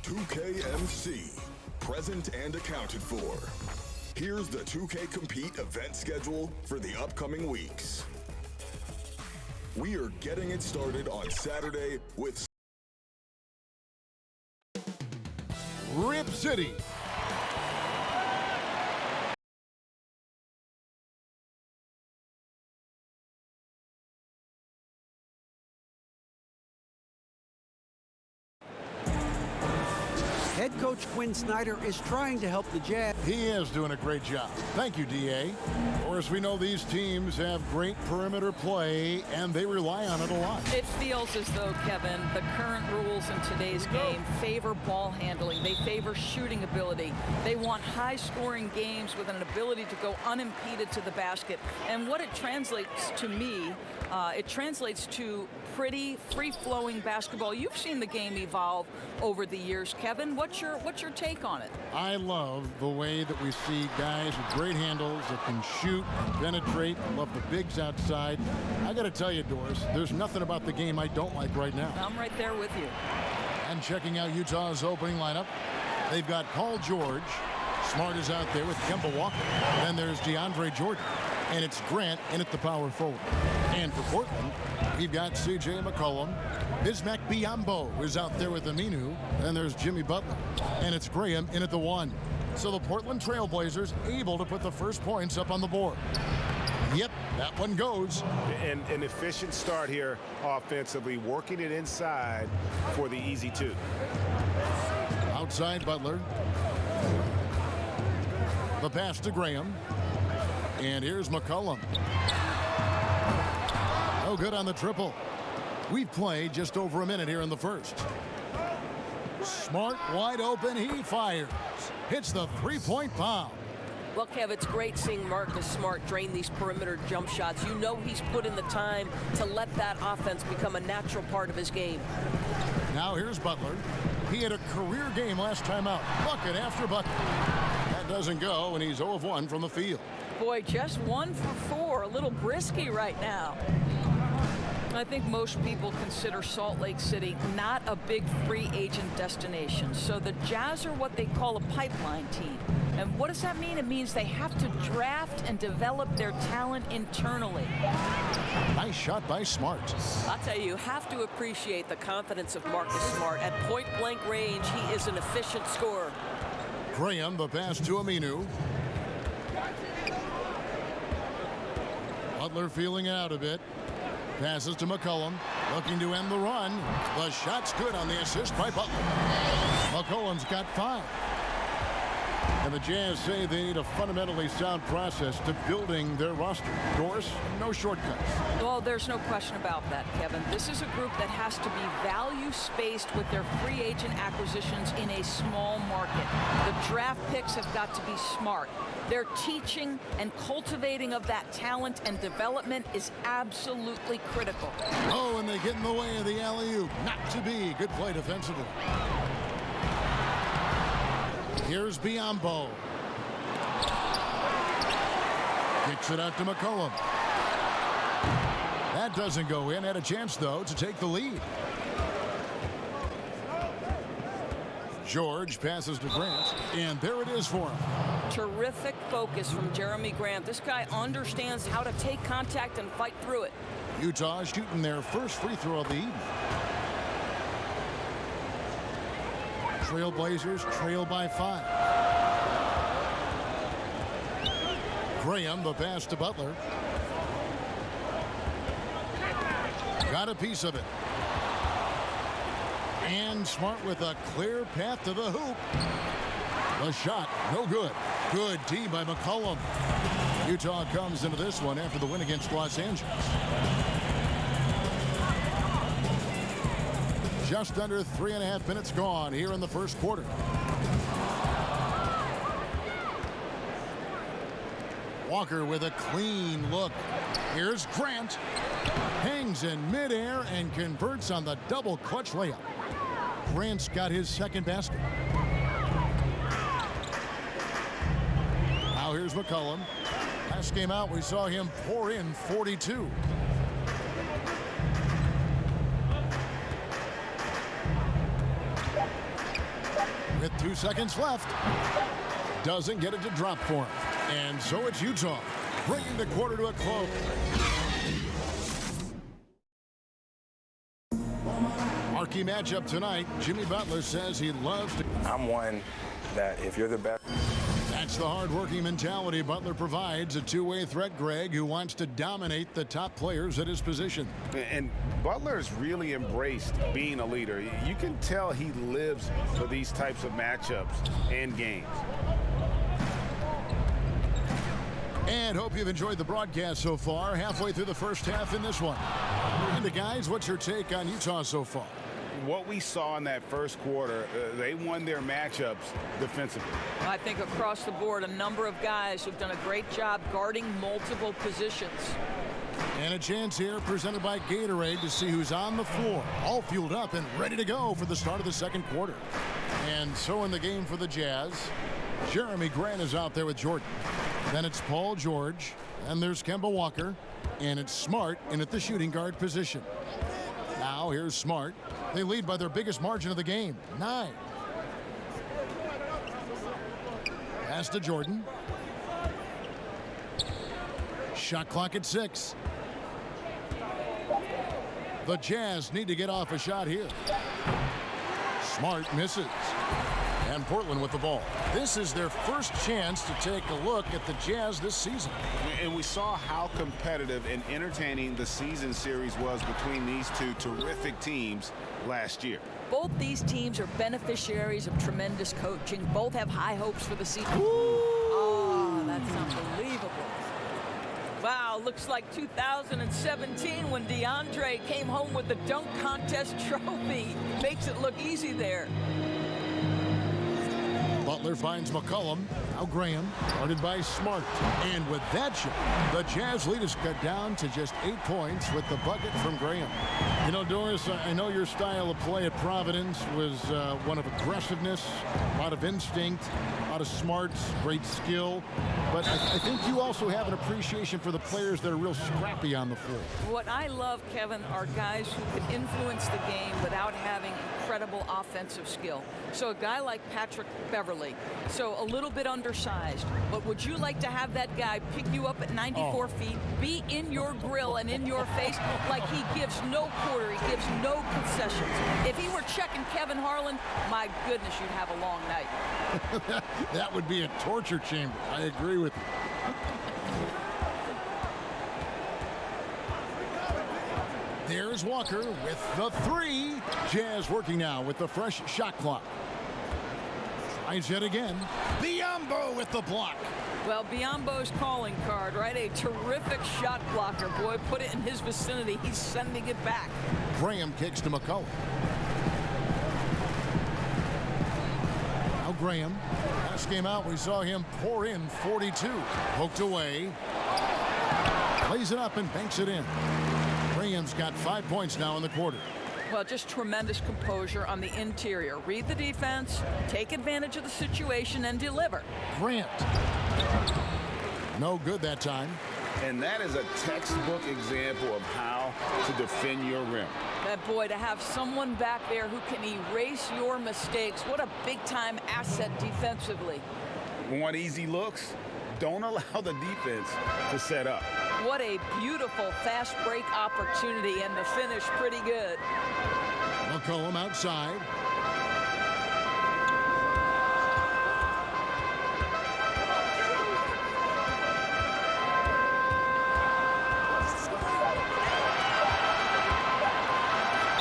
2KMC, present and accounted for. Here's the 2K Compete event schedule for the upcoming weeks. We are getting it started on Saturday with Rip City. Head coach Quinn Snyder is trying to help the Jazz. He is doing a great job. Thank you, DA. Of course, we know these teams have great perimeter play, and they rely on it a lot. It feels as though, Kevin, the current rules in today's game favor ball handling. They favor shooting ability. They want high-scoring games with an ability to go unimpeded to the basket. And what it translates to me, it translates to pretty free-flowing basketball. You've seen the game evolve over the years, Kevin. What's your take on it? I love the way that we see guys with great handles that can shoot and penetrate. I love the bigs outside. I got to tell you, Doris, there's nothing about the game I don't like right now. I'm right there with you. And checking out Utah's opening lineup, they've got Paul George. Smart is out there with Kemba Walker. Then there's DeAndre Jordan. And it's Grant in at the power forward. And for Portland, we've got C.J. McCollum. Bismack Biyombo is out there with Aminu. And there's Jimmy Butler. And it's Graham in at the 1. So the Portland Trailblazers able to put the first points up on the board. Yep, that one goes. And an efficient start here offensively, working it inside for the easy 2. Outside Butler. The pass to Graham. And here's McCollum. No good on the triple. We've played just over a minute here in the first. Smart wide open. He fires. Hits the three-point bomb. Well, Kev, it's great seeing Marcus Smart drain these perimeter jump shots. You know he's put in the time to let that offense become a natural part of his game. Now here's Butler. He had a career game last time out. Bucket after bucket. That doesn't go, and he's 0 of 1 from the field. Boy, just 1 for 4. A little brisky right now. I think most people consider Salt Lake City not a big free agent destination. So the Jazz are what they call a pipeline team. And what does that mean? It means they have to draft and develop their talent internally. Nice shot by Smart. I'll tell you have to appreciate the confidence of Marcus Smart. At point-blank range, he is an efficient scorer. Graham, the pass to Aminu. Butler feeling it out a bit. Passes to McCollum, looking to end the run. The shot's good on the assist by Butler. McCollum's got 5. And the Jazz say they need a fundamentally sound process to building their roster. Doris, no shortcuts. Well, there's no question about that, Kevin. This is a group that has to be value-spaced with their free agent acquisitions in a small market. The draft picks have got to be smart. Their teaching and cultivating of that talent and development is absolutely critical. Oh, and they get in the way of the alley-oop. Not to be. Good play defensively. Here's Biyombo. Kicks it out to McCollum. That doesn't go in. Had a chance, though, to take the lead. George passes to Grant, and there it is for him. Terrific focus from Jeremy Grant. This guy understands how to take contact and fight through it. Utah shooting their first free throw of the evening. Trailblazers trail by 5. Graham, the pass to Butler. Got a piece of it. And Smart with a clear path to the hoop. The shot, no good. Good D by McCollum. Utah comes into this one after the win against Los Angeles. Just under 3.5 minutes gone here in the first quarter. Walker with a clean look. Here's Grant. Hangs in midair and converts on the double clutch layup. Grant's got his second basket. Now here's McCollum. Last game out, we saw him pour in 42. With 2 seconds left, doesn't get it to drop for him. And so it's Utah, bringing the quarter to a close. Marquee matchup tonight. Jimmy Butler says he loves to... I'm one that if you're the best... That's the hard-working mentality Butler provides. A two-way threat, Greg, who wants to dominate the top players at his position. And Butler's really embraced being a leader. You can tell he lives for these types of matchups and games. And hope you've enjoyed the broadcast so far. Halfway through the first half in this one. And guys, what's your take on Utah so far? What we saw in that first quarter, they won their matchups defensively. I think across the board, a number of guys who've done a great job guarding multiple positions. And a chance here presented by Gatorade to see who's on the floor, all fueled up and ready to go for the start of the second quarter. And so in the game for the Jazz, Jeremy Grant is out there with Jordan. Then it's Paul George, and there's Kemba Walker, and it's Smart in at the shooting guard position. Now here's Smart. They lead by their biggest margin of the game, 9. Pass to Jordan. Shot clock at 6. The Jazz need to get off a shot here. Smart misses. And Portland with the ball. This is their first chance to take a look at the Jazz this season. And we saw how competitive and entertaining the season series was between these two terrific teams last year. Both these teams are beneficiaries of tremendous coaching. Both have high hopes for the season. Ooh. Oh, that's unbelievable. Wow, looks like 2017 when DeAndre came home with the dunk contest trophy. Makes it look easy there. Butler finds McCollum. Now Graham, guarded by Smart. And with that shot, the Jazz lead is cut down to just 8 points with the bucket from Graham. You know, Doris, I know your style of play at Providence was one of aggressiveness, a lot of instinct, a lot of smarts, great skill. But I think you also have an appreciation for the players that are real scrappy on the floor. What I love, Kevin, are guys who can influence the game without having incredible offensive skill. So a guy like Patrick Beverly, so a little bit undersized, but would you like to have that guy pick you up at 94 feet, be in your grill and in your face like he gives no quarter, he gives no concessions? If he were checking Kevin Harlan, my goodness, you'd have a long night. That would be a torture chamber. I agree with you. There's Walker with the 3. Jazz working now with the fresh shot clock. Tries yet again. Biyombo with the block. Well, Biyombo's calling card, right? A terrific shot blocker. Boy, put it in his vicinity. He's sending it back. Graham kicks to McCollum. Now Graham. Last game out, we saw him pour in 42. Poked away. Plays it up and banks it in. Graham's got 5 points now in the quarter. Well, just tremendous composure on the interior. Read the defense, take advantage of the situation, and deliver. Grant. No good that time. And that is a textbook example of how to defend your rim. That boy, to have someone back there who can erase your mistakes, what a big-time asset defensively. Want easy looks? Don't allow the defense to set up. What a beautiful fast break opportunity, and the finish pretty good. McCollum outside.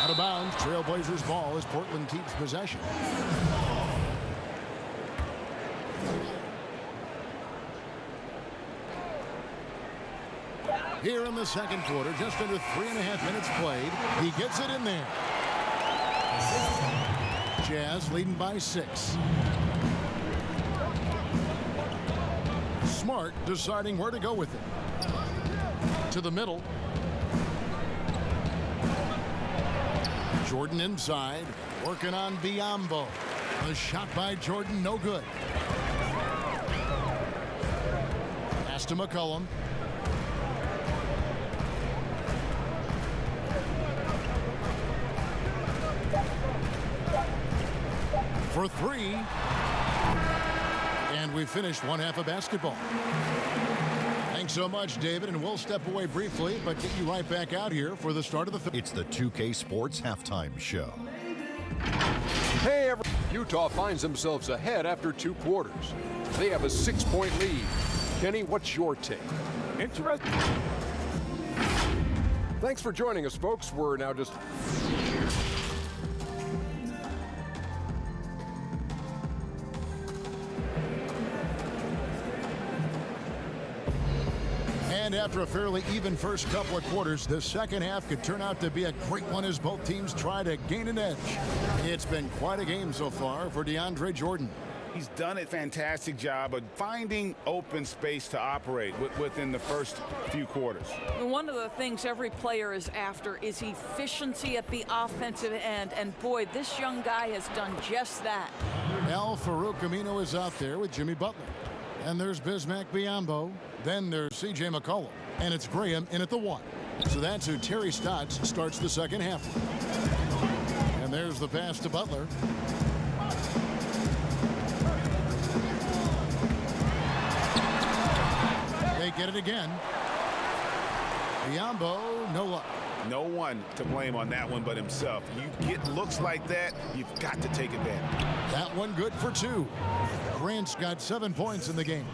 Out of bounds, Trailblazers ball as Portland keeps possession. Here in the second quarter, just under 3.5 minutes played. He gets it in there. Jazz leading by 6. Smart deciding where to go with it. To the middle. Jordan inside, working on Biyombo. The shot by Jordan, no good. Pass to McCollum. For three. And we finished one half of basketball. Thanks so much, David, and we'll step away briefly, but get you right back out here for the start of the third. It's the 2K Sports Halftime Show. Hey, Utah finds themselves ahead after 2 quarters. They have a 6-point lead. Kenny, what's your take? Interesting. Thanks for joining us, folks. We're now just... And after a fairly even first couple of quarters, the second half could turn out to be a great one as both teams try to gain an edge. It's been quite a game so far for DeAndre Jordan. He's done a fantastic job of finding open space to operate within the first few quarters. One of the things every player is after is efficiency at the offensive end. And boy, this young guy has done just that. Al Farouk Amino is out there with Jimmy Butler. And there's Bismack Biyombo. Then there's C.J. McCollum. And it's Graham in at the 1. So that's who Terry Stotts starts the second half. And there's the pass to Butler. They get it again. Biyombo, no luck. No one to blame on that one but himself. You get looks like that, you've got to take advantage. That one good for 2. Grant's got 7 points in the game.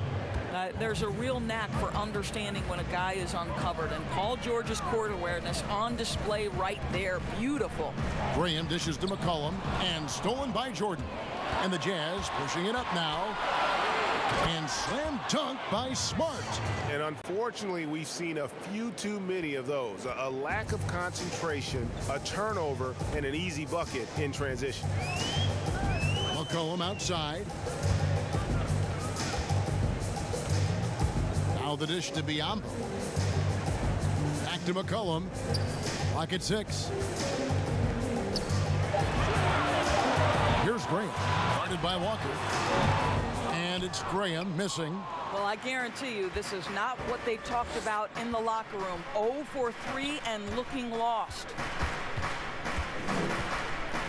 There's a real knack for understanding when a guy is uncovered, and Paul George's court awareness on display right there. Beautiful. Graham dishes to McCollum, and stolen by Jordan. And the Jazz pushing it up now. And slam dunk by Smart. And unfortunately, we've seen a few too many of those. A lack of concentration, a turnover, and an easy bucket in transition. McCollum outside. Now the dish to Biyombo. Back to McCollum. Clock at 6. Here's Graham. Guarded by Walker. And it's Graham missing. Well, I guarantee you this is not what they talked about in the locker room. 0 for 3 and looking lost.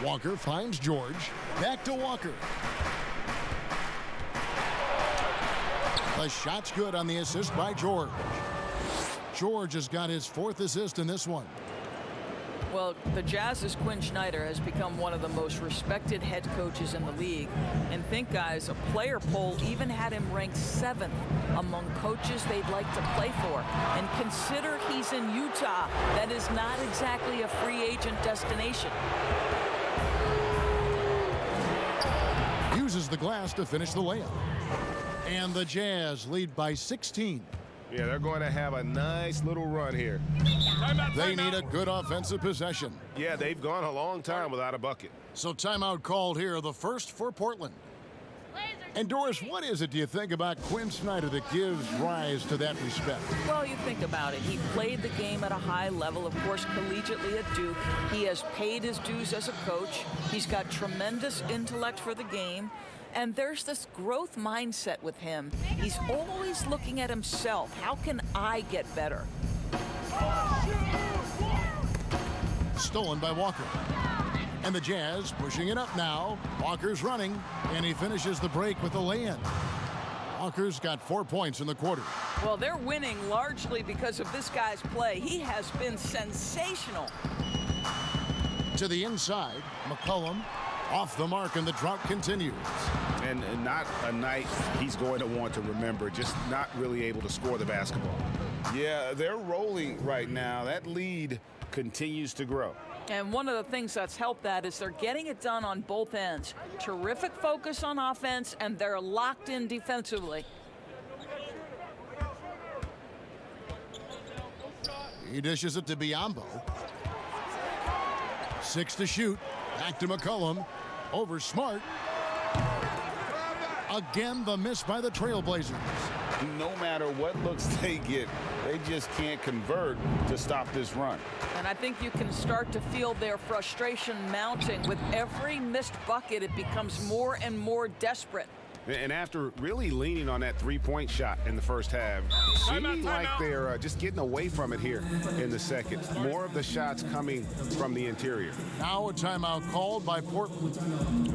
Walker finds George. Back to Walker. The shot's good on the assist by George. George has got his 4th assist in this one. Well, the Jazz's Quinn Snyder has become one of the most respected head coaches in the league. And think, guys, a player poll even had him ranked 7th among coaches they'd like to play for. And consider he's in Utah. That is not exactly a free agent destination. Uses the glass to finish the layup. And the Jazz lead by 16. Yeah, they're going to have a nice little run here. They need a good offensive possession. Yeah, they've gone a long time without a bucket. So timeout called here, the first for Portland. And Doris, what is it, do you think, about Quinn Snyder that gives rise to that respect? Well, you think about it. He played the game at a high level, of course, collegiately at Duke. He has paid his dues as a coach. He's got tremendous intellect for the game. And there's this growth mindset with him. He's always looking at himself. How can I get better? Stolen by Walker. And the Jazz pushing it up now. Walker's running, and he finishes the break with a lay-in. Walker's got 4 points in the quarter. Well, they're winning largely because of this guy's play. He has been sensational. To the inside, McCollum off the mark, and the drought continues. And not a night he's going to want to remember, just not really able to score the basketball. Yeah, they're rolling right now. That lead continues to grow. And one of the things that's helped that is they're getting it done on both ends. Terrific focus on offense, and they're locked in defensively. He dishes it to Biyombo. 6 to shoot. Back to McCollum. Over Smart. Again, the miss by the Trailblazers. No matter what looks they get, they just can't convert to stop this run. And I think you can start to feel their frustration mounting. With every missed bucket, it becomes more and more desperate. And after really leaning on that three-point shot in the first half, seeming like they're just getting away from it here in the second. More of the shots coming from the interior. Now a timeout called by Portland.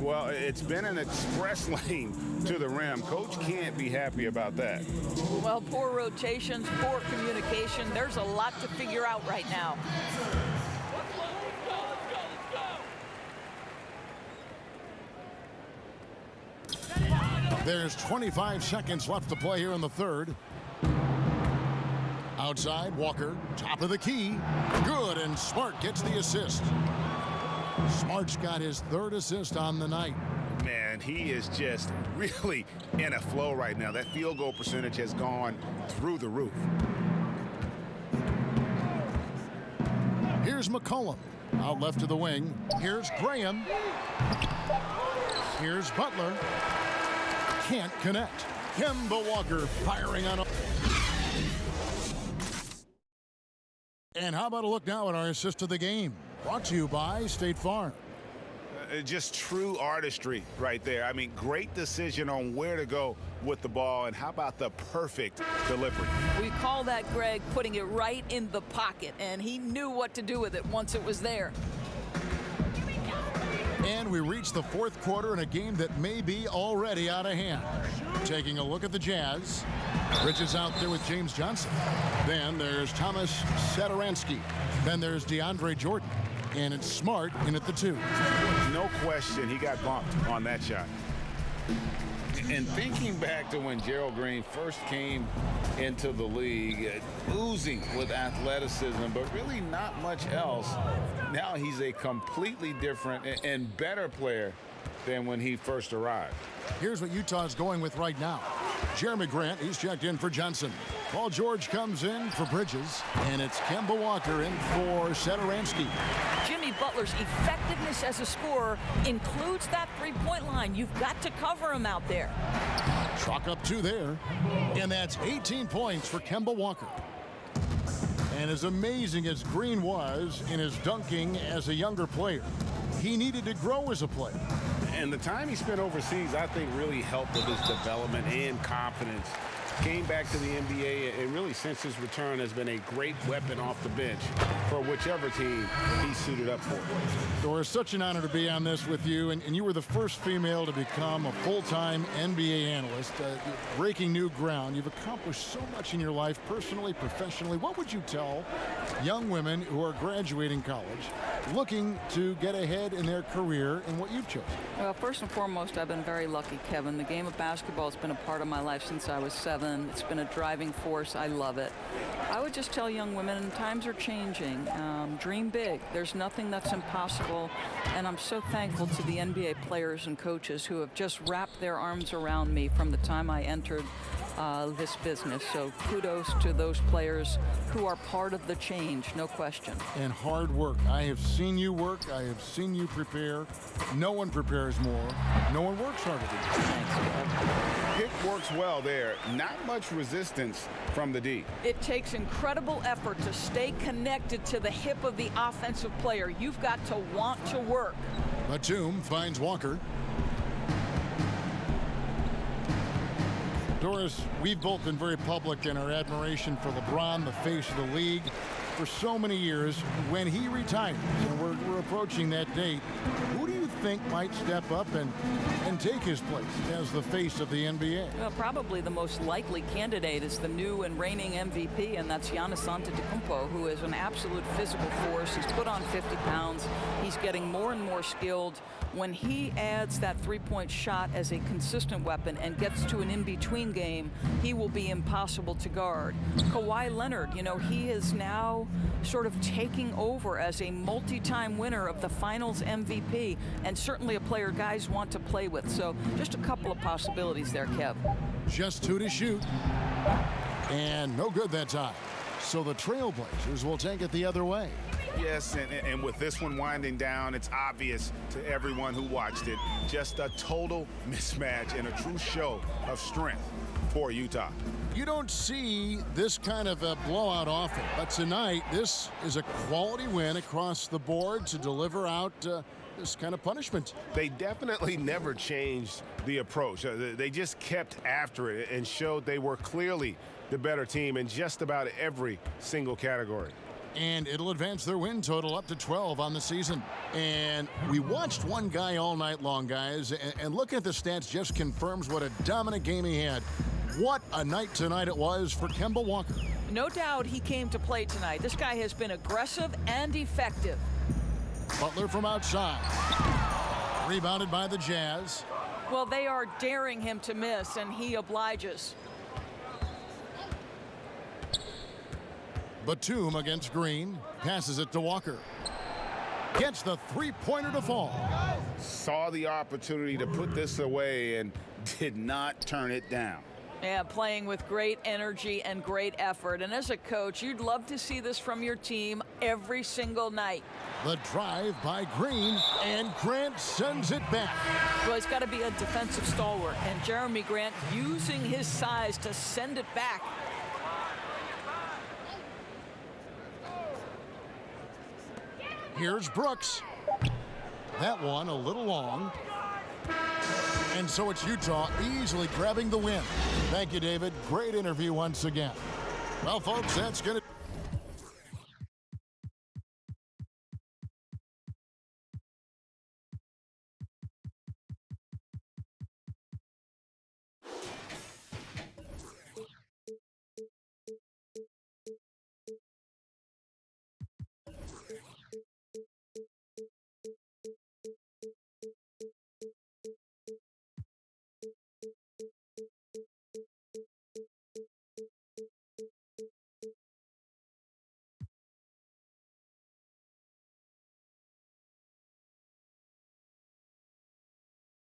Well, it's been an express lane to the rim. Coach can't be happy about that. Well, poor rotations, poor communication. There's a lot to figure out right now. There's 25 seconds left to play here in the third. Outside, Walker, top of the key. Good, and Smart gets the assist. Smart's got his third assist on the night. Man, he is just really in a flow right now. That field goal percentage has gone through the roof. Here's McCollum, out left to the wing. Here's Graham. Here's Butler. Can't connect. Kemba Walker firing on a... And how about a look now at our assist of the game? Brought to you by State Farm. Just true artistry right there. I mean, great decision on where to go with the ball, and how about the perfect delivery? We call that, Greg, putting it right in the pocket, and he knew what to do with it once it was there. And we reach the fourth quarter in a game that may be already out of hand. Taking a look at the Jazz. Bridges out there with James Johnson. Then there's Thomas Satoransky. Then there's DeAndre Jordan. And it's Smart in at the 2. No question he got bumped on that shot. And thinking back to when Gerald Green first came into the league, oozing with athleticism, but really not much else. Now he's a completely different and better player than when he first arrived. Here's what Utah's going with right now. Jeremy Grant, he's checked in for Johnson. Paul George comes in for Bridges, and it's Kemba Walker in for Satoransky. Jimmy Butler's effectiveness as a scorer includes that three-point line. You've got to cover him out there. Chalk up 2 there, and that's 18 points for Kemba Walker. And as amazing as Green was in his dunking as a younger player, he needed to grow as a player. And the time he spent overseas, I think, really helped with his development and confidence. Came back to the NBA, and really since his return has been a great weapon off the bench for whichever team he's suited up for. Doris, such an honor to be on this with you, and you were the first female to become a full-time NBA analyst, breaking new ground. You've accomplished so much in your life, personally, professionally. What would you tell young women who are graduating college, looking to get ahead in their career in what you've chosen? Well, first and foremost, I've been very lucky, Kevin. The game of basketball has been a part of my life since I was 7. It's been a driving force. I love it. I would just tell young women, times are changing. Dream big. There's nothing that's impossible. And I'm so thankful to the NBA players and coaches who have just wrapped their arms around me from the time I entered this business. So kudos to those players who are part of the change, no question. And hard work. I have seen you work. I have seen you prepare. No one prepares more. No one works harder than you. Thanks, Kev. Pick works well there. Not much resistance from the D. It takes incredible effort to stay connected to the hip of the offensive player. You've got to want to work. Batum finds Walker. Doris, we've both been very public in our admiration for LeBron, the face of the league, for so many years. When he retires, and we're approaching that date, who do you think might step up and take his place as the face of the NBA? Well, probably the most likely candidate is the new and reigning MVP, and that's Giannis Antetokounmpo, who is an absolute physical force. He's put on 50 pounds. He's getting more and more skilled. When he adds that three-point shot as a consistent weapon and gets to an in-between game, he will be impossible to guard. Kawhi Leonard, you know, he is now sort of taking over as a multi-time winner of the Finals MVP, and certainly a player guys want to play with. So just a couple of possibilities there, Kev. Just 2 to shoot. And no good that time. So the Trailblazers will take it the other way. Yes, and with this one winding down, it's obvious to everyone who watched it. Just a total mismatch and a true show of strength for Utah. You don't see this kind of a blowout often, but tonight this is a quality win across the board to deliver out this kind of punishment. They definitely never changed the approach. They just kept after it and showed they were clearly the better team in just about every single category. And it'll advance their win total up to 12 on the season. And we watched one guy all night long, guys, and looking at the stats just confirms what a dominant game he had. What a night tonight it was for Kemba Walker. No doubt he came to play tonight. This guy has been aggressive and effective. Butler from outside. Rebounded by the Jazz. Well, they are daring him to miss, and he obliges. Batum against Green. Passes it to Walker. Gets the three-pointer to fall. Saw the opportunity to put this away and did not turn it down. Yeah, playing with great energy and great effort. And as a coach, you'd love to see this from your team every single night. The drive by Green, and Grant sends it back. Well, he's got to be a defensive stalwart, and Jeremy Grant using his size to send it back. Here's Brooks. That one a little long. And so it's Utah easily grabbing the win. Thank you, David. Great interview once again. Well, folks, that's going to